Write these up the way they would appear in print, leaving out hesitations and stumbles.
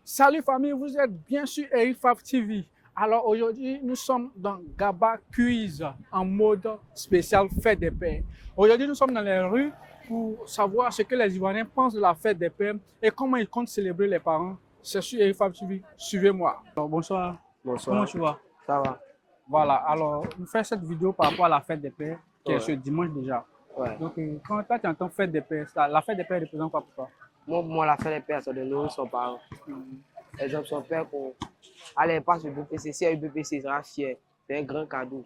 Salut famille, vous êtes bien sur Eric Fav TV. Alors aujourd'hui, nous sommes dans Gaba Quiz en mode spécial Fête des Pères. Aujourd'hui, nous sommes dans les rues pour savoir ce que les Ivoiriens pensent de la Fête des Pères et comment ils comptent célébrer les parents. C'est sur Eric Fav TV. Suivez-moi. Bonsoir. Bonsoir. Comment tu vas? Ça va. Voilà, alors nous faisons cette vidéo par rapport à la Fête des Pères qui est ce dimanche déjà. Ouais. Donc quand toi tu entends Fête des Pères, la Fête des Pères représente quoi pour toi? Moi, la fête des pères, c'est de nourrir son parent. Exemple, son père, allez, passe le BPC. Si il y a eu BPC, il sera fier. C'est un grand cadeau.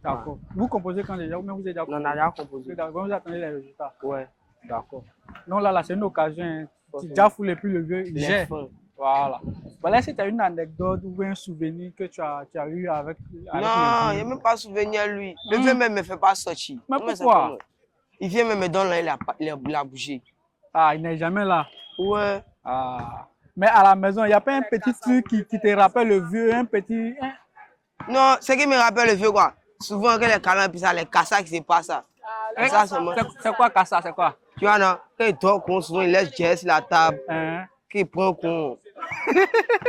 D'accord. Vous composez quand déjà ou même vous êtes déjà On a déjà composé. Vous attendez les résultats? Ouais. D'accord. Non, là, c'est une occasion. Hein. Tu déjà foulé plus le vieux. J'ai. Voilà. Voilà, si tu as une anecdote ou un souvenir que tu as eu avec non, il n'y a même pas de souvenir lui. Le vieux même ne me fait pas sortir. Mais pourquoi? Il vient même me donner la bougie. Ah, il n'est jamais là. Ouais. Ah. Mais à la maison, il n'y a pas un petit truc qui te rappelle le vieux, un petit. Hein? Non, ce qui me rappelle le vieux, quoi. Souvent, quand les câlins, puis ça, les cassas qui se passent ça. C'est quoi cassa? C'est quoi? Tu vois, non? Quand il dort con, souvent, il laisse Jess sur la table. Hein? Qu'il prend con.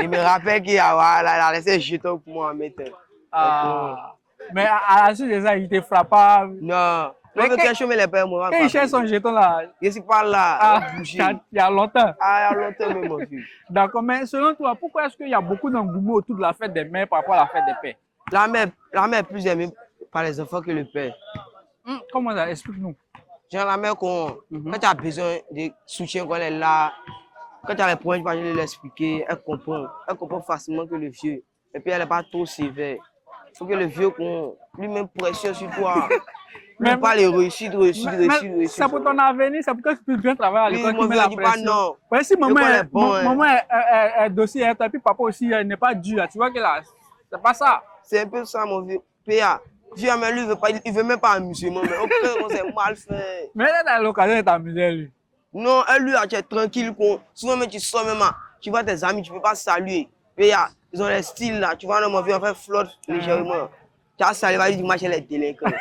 Il me rappelle qu'il a laissé jetons pour moi en mettre. Ah. Mais à la suite de ça, il te frappe pas. Non. Mais quand il cherche son jeton là. Je ne suis pas là. Ah, il y a longtemps. Ah, il y a longtemps même, mon vieux. D'accord, mais selon toi, pourquoi est-ce qu'il y a beaucoup d'engouement autour de la fête des mères par rapport à la fête des pères? La mère est plus aimée par les enfants que le père. Comment ça? Explique-nous. Genre la mère, quand tu as besoin de soutien, quand elle est là, quand tu as les problèmes, tu vas l'expliquer, elle comprend. Elle comprend facilement que le vieux. Et puis elle n'est pas trop sévère. Il faut que le vieux, lui-même pression sur toi. Même pas les réussir. C'est pour ton avenir, c'est pour que tu puisses bien travailler à l'école. Oui, mon vieux, pas non. Ouais, si maman est dossier, et puis papa aussi n'est pas dur, tu vois que là, c'est pas ça. C'est un peu ça, mon vieux. PA. Vieux, mais lui, il veut même pas amuser, mais au c'est mal fait. Mais elle a l'occasion de t'amuser, lui. Non, elle, lui, tu es tranquille. Souvent, même tu sors, même, tu vois tes amis, tu ne peux pas saluer. PA, ils ont les styles là, tu vois, non, mon vieux, on fait flotte légèrement. Tu as salué, vas-y, dis-moi, les délinquants.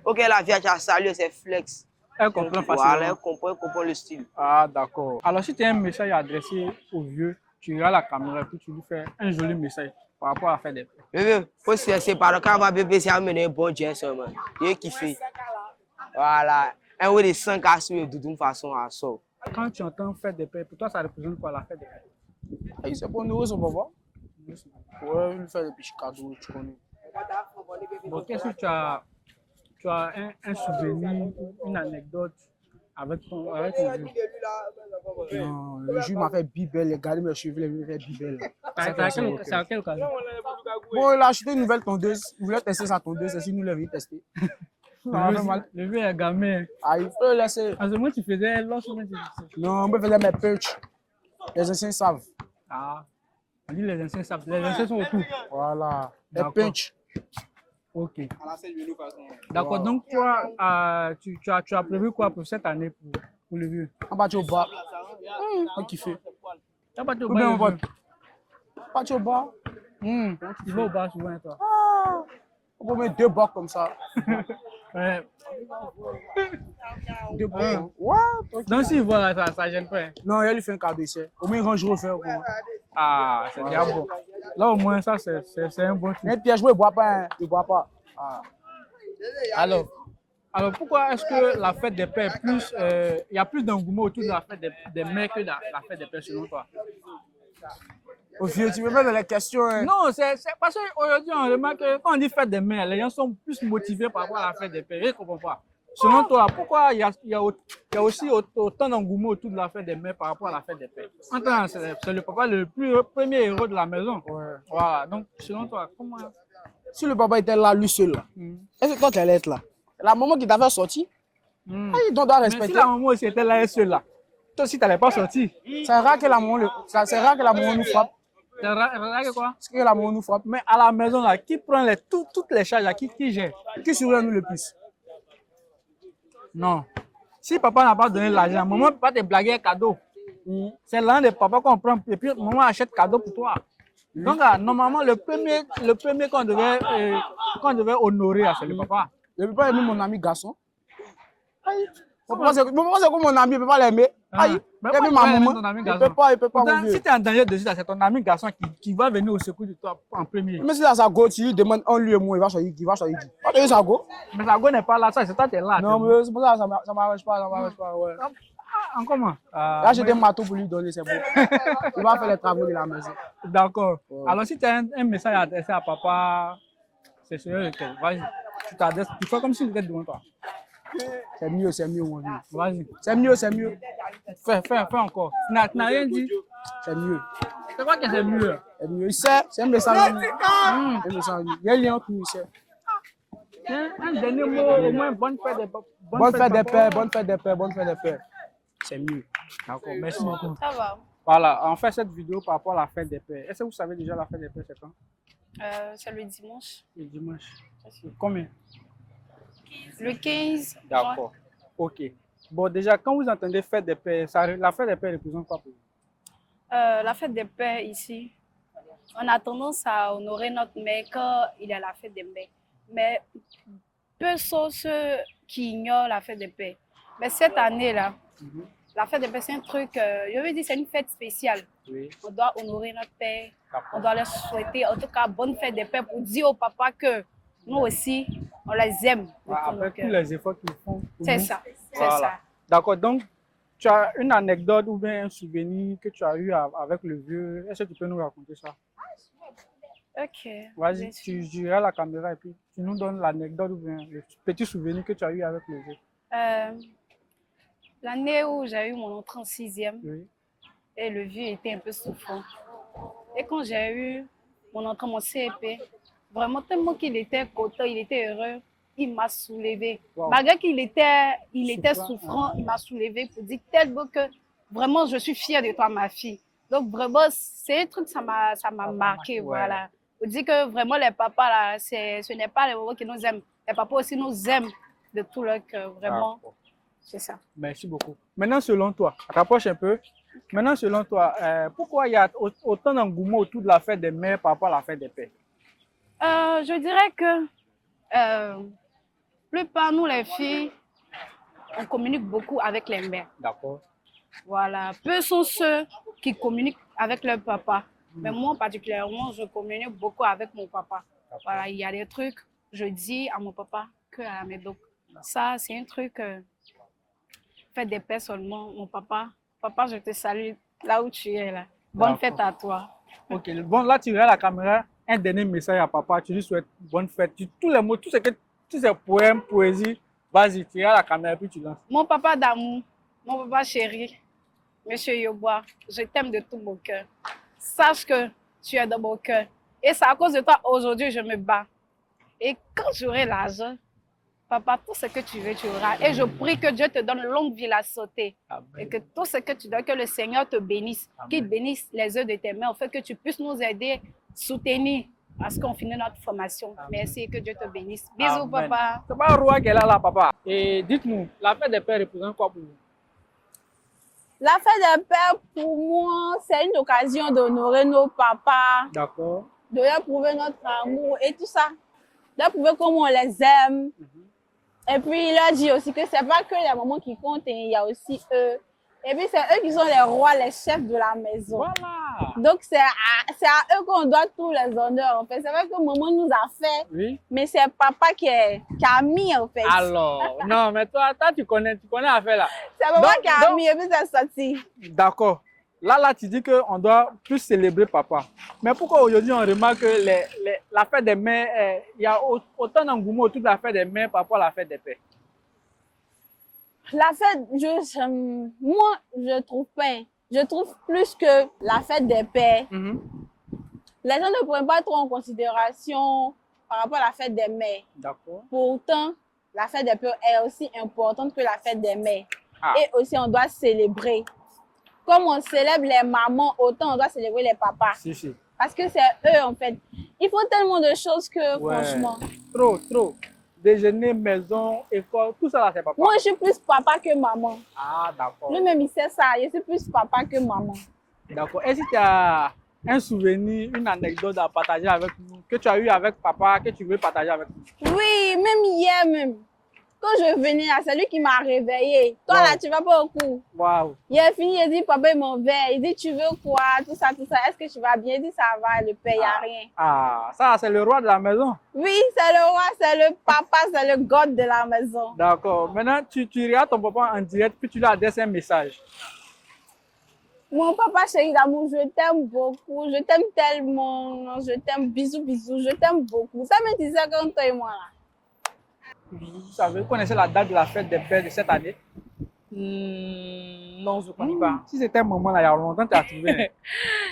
Ok, la vie, tu as salué, c'est flex. Elle comprend facilement. Voilà, elle comprend le style. Ah, d'accord. Alors, si tu as un message à adresser au vieux, tu regardes la caméra et puis tu lui fais un joli message par rapport à faire des pères. Le vieux, faut se laisser par quand on va bébé, c'est amener un bon geste, man. Il kiffe. Voilà. Un ou des 5 à suivre de toute façon à ça. Quand tu entends fête des pères, pour toi, ça représente quoi la fête des pères? C'est pour nourrir son papa. Ouais, lui faire des petits cadeaux, tu connais. Bon, qu'est-ce que tu as un souvenir, une anecdote avec ton vieux? Non, le jour il m'a fait bibelle, regardez mes cheveux, il m'a fait bibelle. C'est à quelle occasion? Bon, il a acheté une nouvelle tondeuse, il voulait tester sa tondeuse, et si nous l'avons testé. Le vieux est gamin. Ah, il faut le laisser. À ce moment, tu faisais lorsque Non, moi, je faisais mes perches. Les anciens savent. Ah, on dit les anciens savent. Les anciens sont autour. Voilà, les punch. Ok. D'accord, donc toi, tu as prévu quoi pour cette année pour le vieux? On va au bas. On kiffe. Tu vas partir au bas? Partir au bas. Tu vas au bas souvent, toi? On peut mettre 2 bacs comme ça. Ouais. 2 bacs. Ouais. Donc s'il voit ça gêne pas. Non, il lui fait un cadeau ici. Au moins, il range refaire. Ah, c'est bien bon. Là, au moins, ça, c'est un bon truc. Mais Pierre, je ne bois pas. Il ne boit pas. Ah. Alors, pourquoi est-ce que la fête des pères plus, il y a plus d'engouement autour de la fête des mères que la fête des pères selon toi? Au vieux, tu me mets dans les questions. Hein. Non, c'est parce qu'aujourd'hui, on remarque que quand on dit fête des mères, les gens sont plus motivés par rapport à la fête des pères. Je ne comprends pas. Selon toi, pourquoi il y a aussi autant d'engouement autour de la fête des mères par rapport à la fête des pères? C'est le papa le premier héros de la maison. Ouais. Voilà. Donc, selon toi, comment... Si le papa était là, lui seul, est-ce que toi, tu allais être là? La maman qui t'avait sorti, il doit respecter. Mais si la maman aussi était là, elle seule là, toi aussi, tu n'allais pas sortir. C'est rare que la maman nous frappe. C'est rare que quoi? C'est que la maman nous frappe. Mais à la maison, là, qui prend toutes les charges, là, qui gère? Qui surveille nous le plus? Non. Si papa n'a pas donné l'argent, maman ne peut pas te blaguer un cadeau. C'est l'un des papas qu'on prend et puis maman achète cadeau pour toi. Donc, normalement, le premier qu'on devait honorer, c'est le papa. Le papa est même mon ami garçon. Mon papa, c'est comme mon ami, il ne peut pas l'aimer. Aïe, Mais il aime pourquoi ma tu vas aimer maman. ton ami Il garçon? ne peut pas, mon Pourtant, vieux. si tu es en danger de ça, c'est ton ami garçon qui va venir au secours de toi en premier. Mais si là, ça go, tu lui demandes un lui et moi, il va choisir qui, il va choisir qui. Pas de ça go. Mais ça go n'est pas là, ça, c'est toi qui es là. Non, mais c'est pour ça, ça m'arrange pas, ouais. En comment? Là, j'ai des marteaux pour lui donner, c'est bon. Il va faire les travaux de la maison. D'accord. Ouais. Alors, si tu as un message à adresser à papa, c'est sûr lequel. Vas-y. Tu t'adresses, tu fais comme s'il était devant toi. C'est mieux, mon vieux. Vas-y. C'est mieux. Fais encore. Tu n'as rien dit. C'est mieux. C'est quoi que c'est mieux? C'est mieux. Il sait, c'est un message. Il y a un lien entre nous, il sait. Un dernier mot, au moins, bonne fête des pères. Bonne fête des pères. C'est mieux. D'accord, merci beaucoup. Ça va. Voilà, on fait cette vidéo par rapport à la fête des pères. Est-ce que vous savez déjà la fête des pères, c'est quand? C'est le dimanche. Le dimanche. Combien? Le 15 juin. D'accord. Ok. Bon, déjà, quand vous entendez fête des pères, la fête des pères représente quoi pour vous? La fête des pères ici, on a tendance à honorer notre mère quand il y a la fête des mères. Mais peu sont ceux qui ignorent la fête des pères. Mais cette année-là, la fête des pères, c'est un truc, je veux dire, c'est une fête spéciale. Oui. On doit honorer notre père. D'accord. On doit leur souhaiter, en tout cas, bonne fête des pères pour dire au papa que nous aussi, on les aime. de tout Avec notre tous cœur. les efforts qu'ils font. pour C'est nous. ça, c'est Voilà. ça. D'accord, donc tu as une anecdote ou bien un souvenir que tu as eu avec le vieux. Est-ce que tu peux nous raconter ça? Ok. Vas-y, bien sûr. tu diras la caméra et puis tu nous donnes l'anecdote ou bien le petit souvenir que tu as eu avec le vieux. L'année où j'ai eu mon entrée en 6e, Oui. et le vieux était un peu souffrant. Et quand j'ai eu mon entrée en CEP, vraiment tellement qu'il était content, il était heureux, il m'a soulevé. Wow. Malgré qu'il était Souffrant. souffrant, il m'a soulevé pour dire tellement que vraiment je suis fière de toi, ma fille. Donc vraiment, c'est un truc, ça m'a marqué, Ouais. voilà. Pour dire que vraiment les papas, là, ce n'est pas les mamans qui nous aiment. Les papas aussi nous aiment de tout leur cœur, vraiment. D'accord. C'est ça. Merci beaucoup. Maintenant, selon toi, rapproche un peu. Maintenant, selon toi, pourquoi il y a autant d'engouement autour de la fête des mères par rapport à la fête des pères? Je dirais que plupart nous les filles, on communique beaucoup avec les mères. D'accord. Voilà. Peu sont ceux qui communiquent avec leur papa. Mais moi particulièrement, je communique beaucoup avec mon papa. Voilà, il y a des trucs, je dis à mon papa que à la maison. Ça, c'est un truc fait des pères seulement. Mon papa, je te salue là où tu es là. Bonne D'accord. fête à toi. Ok, bon, là, tu regardes la caméra. Un dernier message à papa. Tu lui souhaites bonne fête. Tous les mots, tous ces poèmes, poésie, vas-y, tu regardes la caméra et puis tu lances. Mon papa d'amour, mon papa chéri, Monsieur Yobois, je t'aime de tout mon cœur. Sache que tu es dans mon cœur. Et c'est à cause de toi aujourd'hui je me bats. Et quand j'aurai l'argent, papa, tout ce que tu veux, tu auras. Et je prie que Dieu te donne longue vie à sauter. Amen. Et que tout ce que tu dois, que le Seigneur te bénisse. Amen. Qu'il bénisse les œuvres de tes mains, en fait que tu puisses nous aider, soutenir à ce qu'on finisse notre formation. Merci et que Dieu te bénisse. Bisous, Amen. papa. C'est pas un roi qui est là, papa. Et dites-nous, la fête des pères représente quoi pour vous? La fête des pères, pour moi, c'est une occasion d'honorer nos papas, D'accord. de leur prouver notre amour et tout ça. De leur prouver comment on les aime. Et puis, il leur dit aussi que c'est pas que les mamans qui comptent, il y a aussi eux. Et puis, c'est eux qui sont les rois, les chefs de la maison. Voilà. Donc, c'est à eux qu'on doit tous les honneurs, en fait. C'est vrai que maman nous a fait, Oui. mais c'est papa qui a mis, en fait. Alors, non, mais toi, tu connais l'affaire là. C'est papa donc- qui a donc- mis, et puis c'est sorti. D'accord. Là, tu dis qu'on doit plus célébrer papa. Mais pourquoi aujourd'hui on remarque que la fête des mères, il y a autant d'engouement autour de la fête des mères par rapport à la fête des pères? La fête, moi, je trouve pas. Je trouve plus que la fête des pères. Les gens ne prennent pas trop en considération par rapport à la fête des mères. D'accord. Pourtant, la fête des pères est aussi importante que la fête des mères. Ah. Et aussi, on doit célébrer. Comme on célèbre les mamans, autant on doit célébrer les papas. Si. Parce que c'est eux, en fait. Ils font tellement de choses que, Ouais. franchement. Trop. Déjeuner, maison, école, tout ça là, c'est papa. Moi, je suis plus papa que maman. Ah, d'accord. Lui-même, il sait ça. Je suis plus papa que maman. D'accord. Est-ce que tu as un souvenir, une anecdote à partager avec nous, que tu as eu avec papa, que tu veux partager avec nous? Oui, même hier même. quand je venais là, c'est lui qui m'a réveillé. Toi Wow. là, tu vas pas au cours. Waouh. Il a fini, il dit, papa, il m'en va. Il dit, tu veux quoi? Tout ça, tout ça. Est-ce que tu vas bien? Il dit, ça va, le père, il n'y a rien. Ah, ça, c'est le roi de la maison. Oui, c'est le roi, c'est le papa, c'est le god de la maison. D'accord. Maintenant, tu regardes ton papa en direct, puis tu lui adresses un message. Mon papa chéri d'amour, je t'aime beaucoup, je t'aime tellement, je t'aime, bisous, bisous, je t'aime beaucoup. Ça me disait quand toi et moi là. Vous savez, vous connaissez la date de la fête des pères de cette année? Non, je ne connais pas. Si c'était un moment là, il y a longtemps, tu as trouvé. Hein.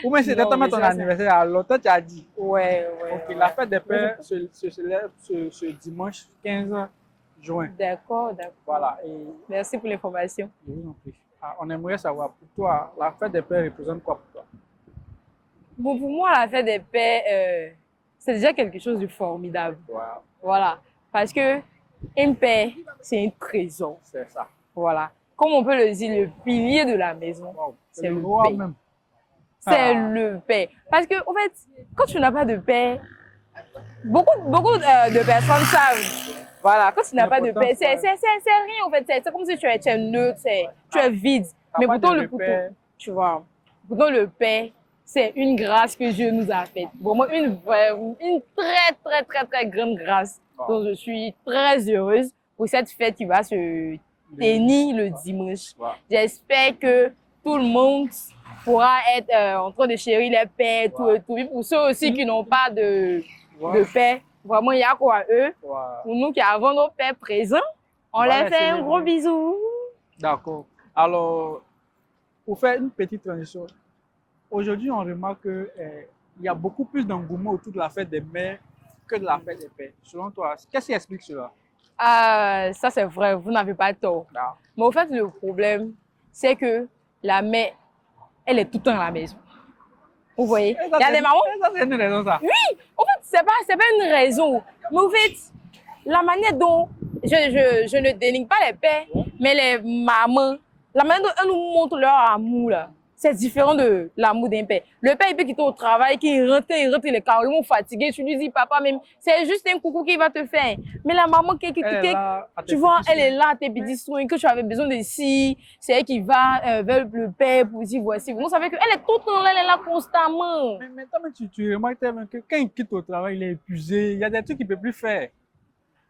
Ou même si c'était Non, ton déjà, anniversaire, il y a longtemps, tu as dit. Ouais. Ok, la fête des pères se célèbre ce dimanche 15 juin. D'accord. Voilà. Et Merci pour l'information. je vous en prie. Ah, on aimerait savoir, pour toi, la fête des pères représente quoi pour toi? Bon, pour moi, la fête des pères, c'est déjà quelque chose de formidable. Wow, Voilà. Parce que un père, c'est un trésor. c'est ça. Voilà. Comme on peut le dire, le pilier de la maison, Wow. c'est le le roi père. même. C'est Ah. le père. Parce que, en fait, quand tu n'as pas de père, beaucoup de personnes savent. Voilà, quand tu n'as pas de père, c'est rien en fait. C'est comme si tu es neutre, tu es vide. T'as Mais pas pourtant, de le repère. pourtant, tu vois, pourtant le père, c'est une grâce que Dieu nous a faite. Vraiment une très grande grâce. Wow. Donc, je suis très heureuse pour cette fête qui va se tenir le dimanche. Wow. J'espère que tout le monde pourra être en train de chérir les pères, tout et tout. Et pour ceux aussi qui n'ont pas de père, vraiment, il y a quoi à eux. Wow. Pour nous qui avons nos pères présents, on Voilà, leur fait un c'est gros le- bisou. D'accord. Alors, pour faire une petite transition, aujourd'hui, on remarque qu'il y a beaucoup plus d'engouement autour de la fête des mères que de la fête des pères. Selon toi, qu'est-ce qui explique cela? Ça, c'est vrai, vous n'avez pas tort. Non. Mais au fait, le problème, c'est que la mère, elle est tout le temps à la maison. Vous voyez? Ça, Il y a c'est- des mamans. Ça, c'est une raison, ça. En fait, c'est pas une raison. Mais au fait, la manière dont, je ne dénigre pas les pères, mais les mamans, la manière dont elles nous montrent leur amour, là, c'est différent de l'amour d'un père. Le père, il peut quitter au travail, qu'il rentre, il est carrément fatigué. Tu lui dis, papa, même, c'est juste un coucou qu'il va te faire. Mais la maman, Elle est là à tes tu vois, petits elle est soins. là, tes petits soins, que tu avais besoin de ci, c'est elle qui va vers le père pour dire voici. Vous savez qu'elle est tout le temps là, elle est là constamment. Mais toi, tu remarques tellement que quand il quitte au travail, il est épuisé. Il y a des trucs qu'il ne peut plus faire.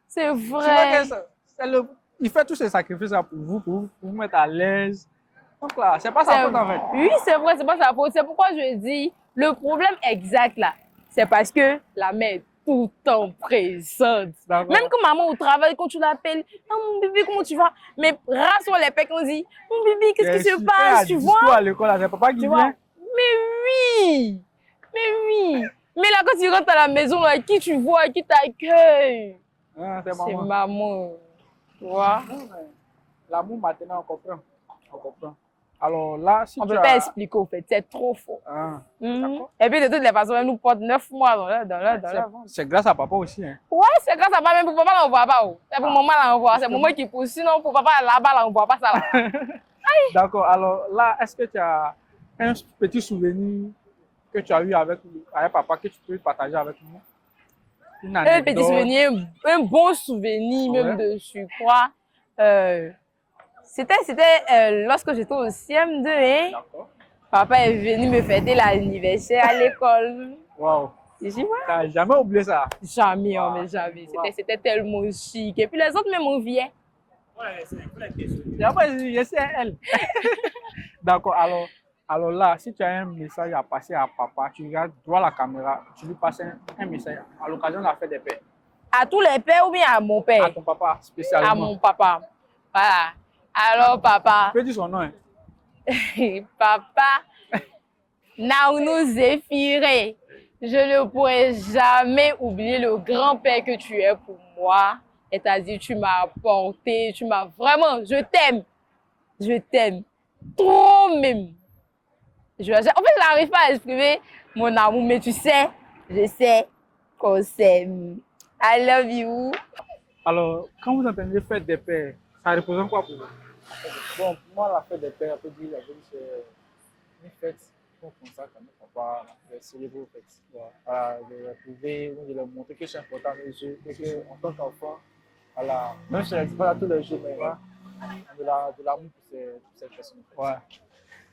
C'est Tu vois vrai. que il fait tous ces sacrifices là pour vous mettre à l'aise. Donc là, c'est pas sa faute en fait. Oui, c'est vrai, c'est pas sa faute. C'est pourquoi je dis, le problème exact là, c'est parce que la mère est tout le temps présente. D'accord. Même quand maman au travail, quand tu l'appelles, ah mon bébé, comment tu vas? Mais rassure les pères, on dit, mon bébé, qu'est-ce qui se passe, tu vois? À l'école, là, c'est papa qui Tu vient. vois? Oui, mais là, quand tu rentres à la maison, là, qui tu vois, qui t'accueille? Ah, c'est C'est maman. maman. Tu vois? L'amour maternel, on comprend. On comprend. Alors là, si On tu peut as... pas expliquer, au fait, c'est trop fort. Ah, Et puis de toutes les façons, elle nous porte 9 mois dans leur ventre. c'est grâce à papa aussi. Hein. Ouais, c'est grâce à papa, même pour papa, là, on voit pas. Oh. C'est pour maman, là, on voit. C'est maman qui pousse. Sinon, pour papa, là-bas, là, on voit pas ça. Là. D'accord. Alors là, est-ce que tu as un petit souvenir que tu as eu avec papa que tu peux partager avec nous? Une Un petit anecdote. souvenir, un bon souvenir, même Ouais. de surcroît. C'était lorsque j'étais au CM2, hein. D'accord. Papa est venu me fêter l'anniversaire à l'école. Wow. Et j'ai dit, ouais. Tu n'as jamais oublié ça. Jamais, Wow. mais jamais. Wow. C'était tellement chic. Et puis les autres même enviaient. Et après, je sais elle. D'accord. Alors là, si tu as un message à passer à papa, tu regardes droit la caméra, tu lui passes un message à l'occasion de la fête des pères. À tous les pères ou bien à mon père? À ton papa spécialement. À mon papa. Voilà. Alors, papa, Tu peux dire son nom. Hein? papa, Naounou Zéphiré, je ne pourrai jamais oublier le grand-père que tu es pour moi. Et t'as dit, tu m'as apporté, tu m'as vraiment, je t'aime, trop même. En fait, je n'arrive pas à exprimer mon amour, mais tu sais, je sais qu'on s'aime. I love you. Alors, quand vous entendez fête des pères, ça représente quoi pour vous? Bon, pour moi, la fête des pères, on peut dire la vie, c'est une fête qu'on consacre à notre papa, de célébrer aux fêtes. Voilà, de les retrouver, de leur montrer que c'est important à nos yeux, et qu'en tant qu'enfant, Voilà. Même si je ne le dis pas tous les jours, mais de l'amour pour cette personne. Ouais.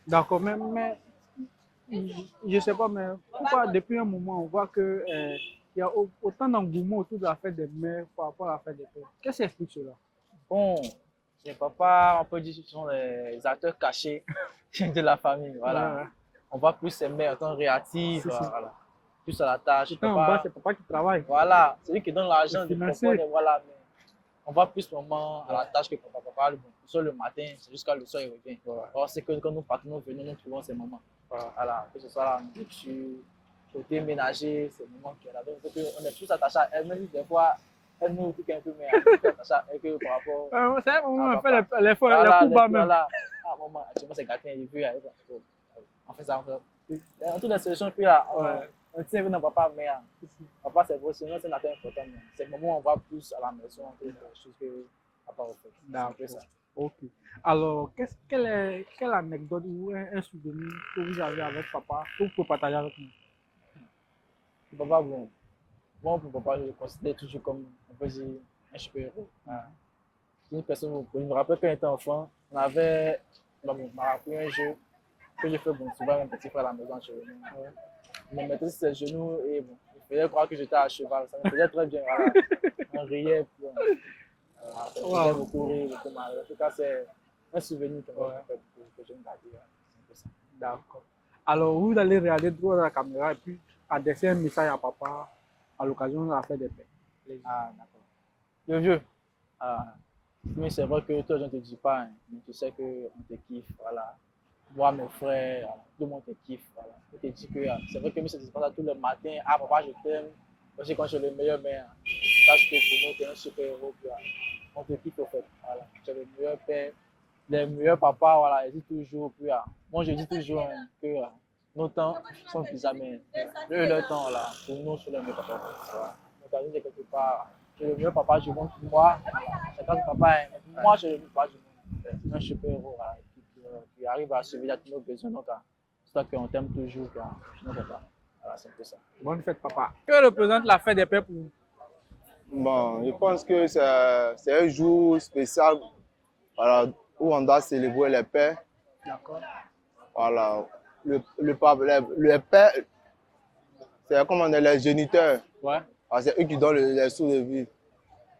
D'accord, mais je sais pas, mais pourquoi depuis un moment on voit que il y a autant d'engouement autour de la fête des mères par rapport à la fête des pères. Qu'est-ce qui explique cela? Bon, les papas, on peut dire que ce sont les acteurs cachés de la famille. Voilà. Ouais. On voit plus ces mères en tant réactives, Si, si. voilà. Plus à la tâche. Pourtant, en bas, c'est papa qui travaille. Voilà, c'est lui qui donne l'argent, C'est du financé. confort, voilà. Mais on voit plus maman à la tâche que papa. Papa, bon, soit le matin, c'est jusqu'à le soir, il revient. Or, c'est que quand nous partons, nous venons, nous trouvons ces mamans. Voilà, que ce soit la nourriture, côté ménager, c'est le moment qui est là. Donc, on est plus attaché à elle, même si des fois, elle nous pique un peu, mais on est plus attaché à elle que par rapport. C'est un moment, on Ah, fait papa. les Voilà, coups bas même. voilà. Ah, maman, tu vois, c'est gâté, il veut, on fait ça, on fait ça. Dans toutes les solutions, puis là, on tient avec nos papa, mais papa, c'est vrai, sinon, c'est notre important. Mais c'est le moment où on va plus à la maison, que les choses que papa fait. D'accord. C'est ça. Ok. Alors, quelle anecdote ou un souvenir que vous avez avec papa que vous pouvez partager avec nous? Papa, bon, moi, pour papa, je le considère toujours comme, on peut dire, un super-héros. C'est une personne, je me rappelle quand j'étais enfant, on avait, on m'a rappelé un jeu que j'ai fait, bon, souvent, mon petit frère à la maison, je me mettais sur ses genoux et bon, il faisait croire que j'étais à cheval, ça me faisait très bien, voilà. On riait, puis ça me faisait beaucoup rire, beaucoup mal. En tout cas, c'est un souvenir que je me garde. D'accord. Alors, vous allez regarder droit à la caméra et puis adresser un message à papa à l'occasion de la fête des pères. Ah, d'accord. Le vieux, mais c'est vrai que toi, je ne te dis pas, hein, mais tu sais qu'on te kiffe, voilà. Moi, mes frères, tout le monde te kiffe, voilà. Je te dis que c'est vrai que nous, c'est pas tous les matins, ah, papa, je t'aime. Moi, quand je suis le meilleur, mais sache que pour nous, tu es un super-héros, on te kiffe au fait, voilà. Tu es le meilleur père, les meilleurs papas, voilà, je dis toujours, puis, moi, je dis toujours hein, que nos temps sont plus jamais. Le temps, là, pour nous, c'est le meilleur papa. Voilà. Donc, à nous, quelque part, c'est le meilleur papa du monde pour moi. C'est quand papa, hein, pour moi, c'est le meilleur papa du monde. C'est un super-héros, voilà, qui arrive à subvenir à tous nos besoins. Donc, c'est ça qu'on t'aime toujours, non, papa. Voilà, c'est un peu ça. Bonne fête, papa. Que représente la fête des pères pour vous? Bon, je pense que c'est un jour spécial, voilà, où on doit célébrer les pères. D'accord. Voilà. Le père, c'est comme on est les géniteurs. Ouais. C'est eux qui donnent les sous de vie.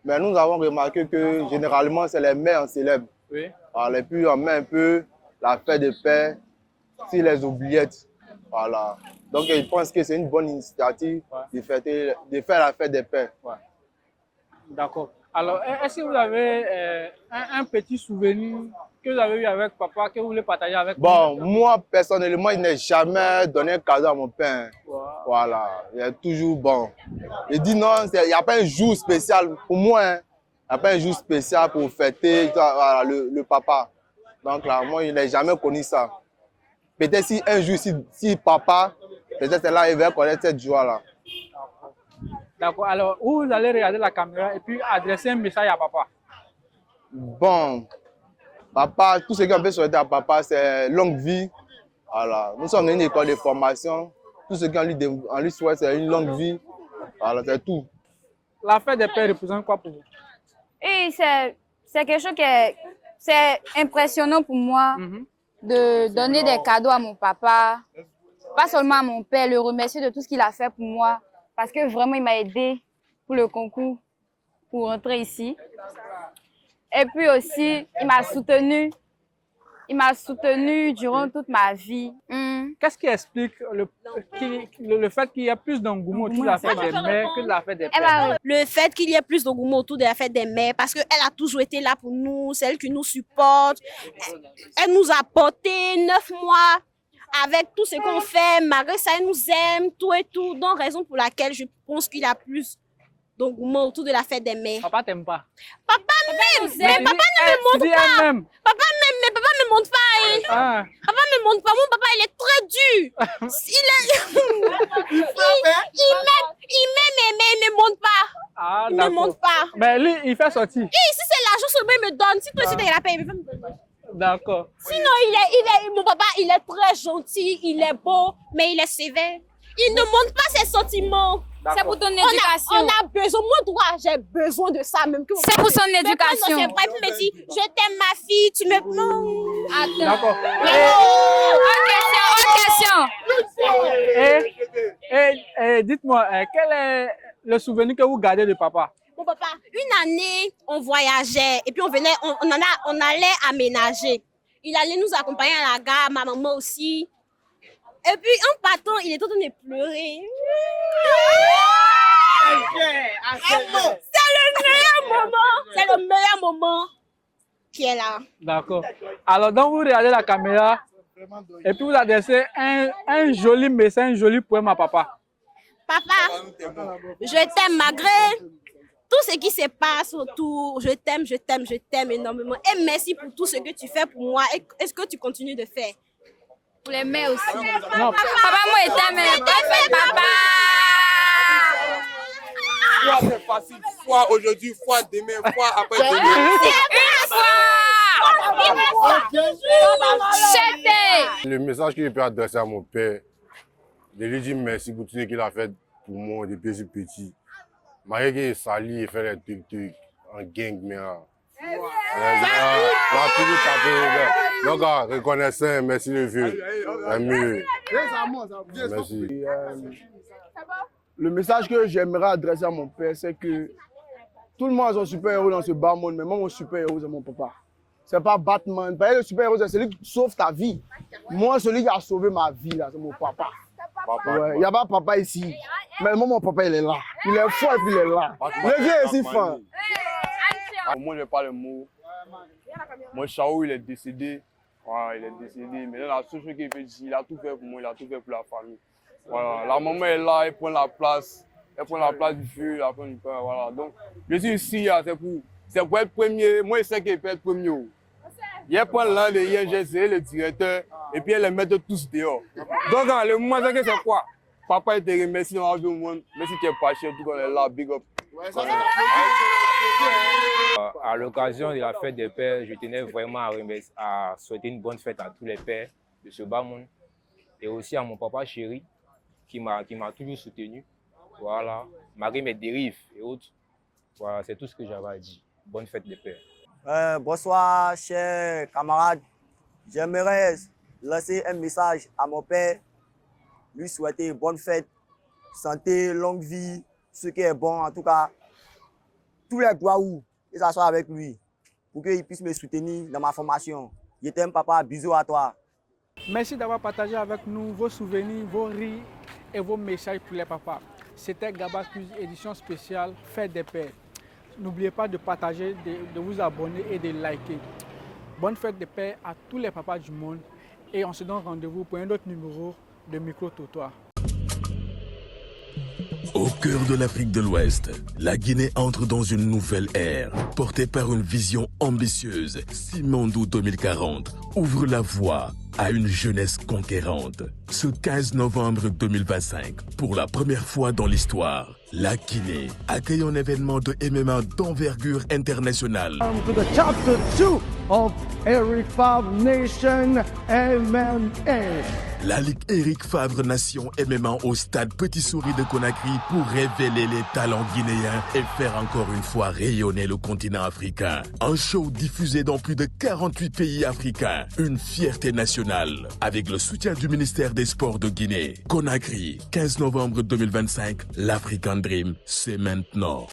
Mais nous avons remarqué que généralement, c'est les mères en célèbre. Oui. Voilà. Et puis on met un peu la fête des pères sur les oubliettes. Voilà. Donc je pense que c'est une bonne initiative de faire la fête des pères. Ouais. D'accord. Alors, est-ce que vous avez un petit souvenir que vous avez eu avec papa, que vous voulez partager avec Bon, moi, personnellement, je n'ai jamais donné un cadeau à mon père. Wow. Voilà, il est toujours bon. Je dis non, il n'y a pas un jour spécial pour moi. Hein. Il n'y a pas un jour spécial pour fêter voilà, le papa. Donc là, moi, je n'ai jamais connu ça. Peut-être si un jour, si papa, peut-être c'est là, il va connaître cette joie-là. D'accord. Alors, vous allez regarder la caméra et puis adresser un message à papa. Bon, papa, tout ce qu'on peut souhaiter à papa, c'est longue vie. Voilà. Nous sommes dans une école de formation. Tout ce qu'on lui souhaite, c'est une longue vie. Voilà, c'est tout. La fête des pères représente quoi pour vous? Et c'est quelque chose c'est impressionnant pour moi de donner des cadeaux à mon papa, pas seulement à mon père, le remercier de tout ce qu'il a fait pour moi, parce que vraiment il m'a aidé pour le concours, pour rentrer ici. Et puis aussi, il m'a soutenu durant toute ma vie. Qu'est-ce qui explique le fait qu'il y a plus d'engouement autour de la fête des mères que de la fête des pères? Le fait qu'il y ait plus d'engouement autour de la fête des mères, parce qu'elle a toujours été là pour nous, c'est elle qui nous supporte. Elle nous a porté 9 mois avec tout ce qu'on fait. Malgré ça, elle nous aime, tout et tout. Donc, raison pour laquelle je pense qu'il y a plus d'engouement autour de la fête des mères. Papa t'aime pas? Papa m'aime, mais papa ne me montre pas. Papa m'aime, mais papa ne me montre pas. Hein. Ah. Papa ne me montre pas. Mon papa, il est très dur. Il m'aime, mais il ne me montre pas. Ah, il ne me montre pas. Mais lui, il fait sortir. Et si c'est l'argent seulement, il me donne. Si toi aussi, tu la paye, il me donne. D'accord. Sinon, mon papa, il est très gentil, il est beau, mais il est sévère. Il ne montre pas ses sentiments. C'est pour ton On éducation. a besoin, moi, toi, j'ai besoin de ça même. C'est pour son éducation. C'est vrai, puis me dit, je t'aime ma fille, tu me... Non. Attends. D'accord. Autre question. Et dites-moi, quel est le souvenir que vous gardez de papa? Mon papa, une année, on voyageait et puis on allait aménager. Il allait nous accompagner à la gare, ma maman aussi. Et puis en partant, il était en train de pleurer. C'est le meilleur moment. C'est le meilleur moment qui est là. D'accord. Alors, donc vous regardez la caméra et puis vous adressez un joli message, un joli poème à papa. Papa, je t'aime malgré tout ce qui se passe autour. Je t'aime énormément. Et merci pour tout ce que tu fais pour moi et ce que tu continues de faire. Pour les mères aussi. Non. Papa, moi, je t'aime. Papa. Foi, c'est facile. Foi aujourd'hui, foi demain, foi après-demain. Le message que je peux adresser à mon père, je lui dis merci pour tout ce qu'il a fait pour moi depuis que je suis petit. Malgré qu'il est sali et fait des trucs en gang, mais donc, reconnaissant, merci le vieux. Merci. Le message que j'aimerais adresser à mon père, c'est que tout le monde est un super-héros dans ce bas monde, mais moi, mon super-héros, c'est mon papa. C'est pas Batman. Le super-héros, c'est celui qui sauve ta vie. Moi, celui qui a sauvé ma vie, là, c'est mon papa. Il n'y a pas papa ici. Mais moi, mon papa, il est là. Il est fort et puis il est là. Le vieux est si fort. Moi, je n'ai pas le mot. Moi, Chao, il est décédé. Voilà, il est décédé. Mais là, la seule chose qu'il fait, il a tout fait pour moi, il a tout fait pour la famille. Voilà, la maman est là, elle prend la place. Elle prend la place du feu, la place du père. Voilà. Donc, je suis ici, c'est pour être premier. Moi, je sais qu'il peut être premier. Il prend l'un des INGC, le directeur, et puis elle les met tous dehors. Donc, le moment, c'est quoi? Papa, il te remercie dans la vie au monde. Merci qu'il est pas cher, tout qu'on est là, big up. À l'occasion de la fête des pères, je tenais vraiment à souhaiter une bonne fête à tous les pères de ce bas monde et aussi à mon papa chéri qui m'a toujours soutenu. Voilà, malgré mes dérives et autres. Voilà, c'est tout ce que j'avais à dire. Bonne fête des pères. Bonsoir, chers camarades. J'aimerais lancer un message à mon père, lui souhaiter bonne fête, santé, longue vie, ce qui est bon, en tout cas, tous les doigts où il s'assoit avec lui pour qu'il puisse me soutenir dans ma formation. Je t'aime, papa, bisous à toi. Merci d'avoir partagé avec nous vos souvenirs, vos rires et vos messages pour les papas. C'était Gaba Quiz, édition spéciale Fête des Pères. N'oubliez pas de partager, de vous abonner et de liker. Bonne fête des pères à tous les papas du monde et on se donne rendez-vous pour un autre numéro de Micro-Trottoir. Au cœur de l'Afrique de l'Ouest, la Guinée entre dans une nouvelle ère, portée par une vision ambitieuse. Simandou 2040 ouvre la voie à une jeunesse conquérante. Ce 15 novembre 2025, pour la première fois dans l'histoire, la Guinée accueille un événement de MMA d'envergure internationale. To the chapter 2 of Eric Favre Nation MMA. La Ligue Eric Favre Nation MMA au stade Petit Souris de Conakry pour révéler les talents guinéens et faire encore une fois rayonner le continent africain. Un show diffusé dans plus de 48 pays africains. Une fierté nationale avec le soutien du ministère des Sports de Guinée. Conakry, 15 novembre 2025, l'African Dream, c'est maintenant.